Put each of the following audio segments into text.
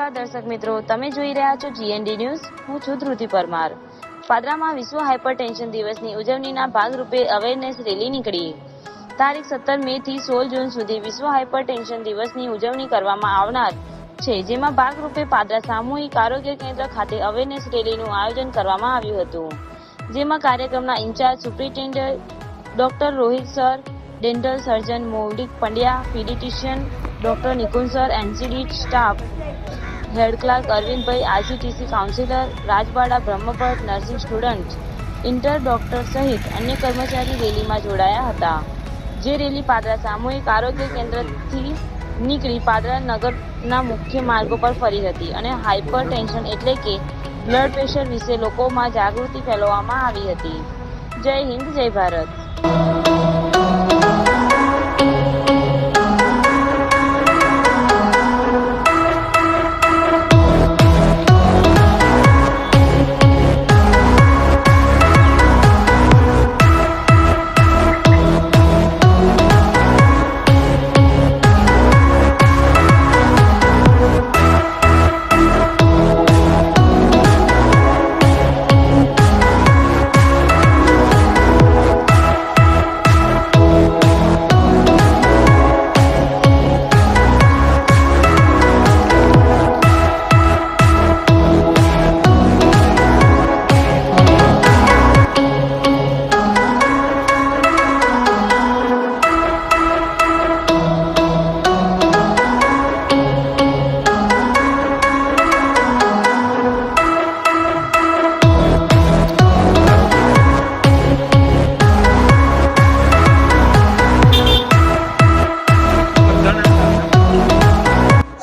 નમસ્કાર દર્શક મિત્રો, તમે જોઈ રહ્યા છો GND ન્યૂઝ। હું છું ધ્રુતિ પરમાર। પાદરામાં વિશ્વ હાઇપરટેન્શન દિવસની ઉજવણીના ભાગરૂપે અવેરનેસ રેલી નીકળી। તારીખ 17 મે થી 16 જૂન સુધી વિશ્વ હાઇપરટેન્શન દિવસની ઉજવણી કરવામાં આવનાર છે, જેમાં ભાગરૂપે પાદરા સામૂહિક આરોગ્ય કેન્દ્ર ખાતે અવેરનેસ રેલીનું આયોજન કરવામાં આવ્યું હતું, જેમાં કાર્યક્રમના in-charge superintendent doctor Rohit sir, dental surgeon Maulik Pandya, paediatrician doctor Nikunj sir, NCD staff, head clerk Arvindbhai, ICTC counsellor Rajwada, Brahmbhatt, nursing student, intern doctor સહિત અન્ય કર્મચારી રેલીમાં જોડાયા હતા। જે રેલી પાદરા સામૂહિક આરોગ્ય કેન્દ્રથી નીકળી પાદરા નગરના મુખ્ય માર્ગો પર ફરી હતી અને હાઇપર ટેન્શન એટલે કે બ્લડ પ્રેશર વિશે લોકોમાં જાગૃતિ ફેલાવવામાં આવી હતી। જય હિન્દ, જય ભારત।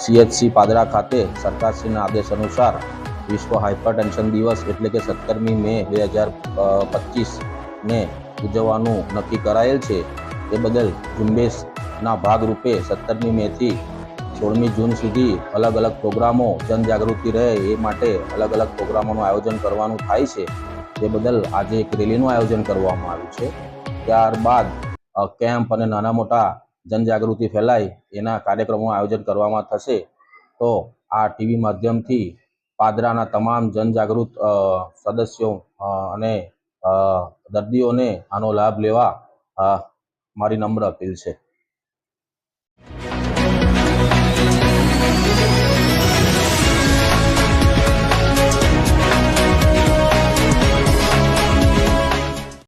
CHC પાદરા ખાતે સરકારશ્રીના આદેશ અનુસાર વિશ્વ હાઇપરટેન્શન દિવસ એટલે કે 17મી મે 2025 ને ઉજવવાનું નક્કી કરાયેલ છે। તે બદલ ઝુંબેશના ભાગરૂપે 17મી મે થી 16મી જૂન સુધી અલગ અલગ પ્રોગ્રામો, જનજાગૃતિ રહે એ માટે અલગ અલગ પ્રોગ્રામોનું આયોજન કરવાનું થાય છે। તે બદલ આજે એક રેલીનું આયોજન કરવામાં આવ્યું છે। ત્યારબાદ કેમ્પ અને નાના મોટા જનજાગૃતિ ફેલાય એના કાર્યક્રમો આયોજન કરવામાં થશે। તો આ ટીવી માધ્યમથી પાદરાના તમામ જનજાગૃત સદસ્યો અને દર્દીઓને આનો લાભ લેવા મારી નમ્ર અપીલ છે।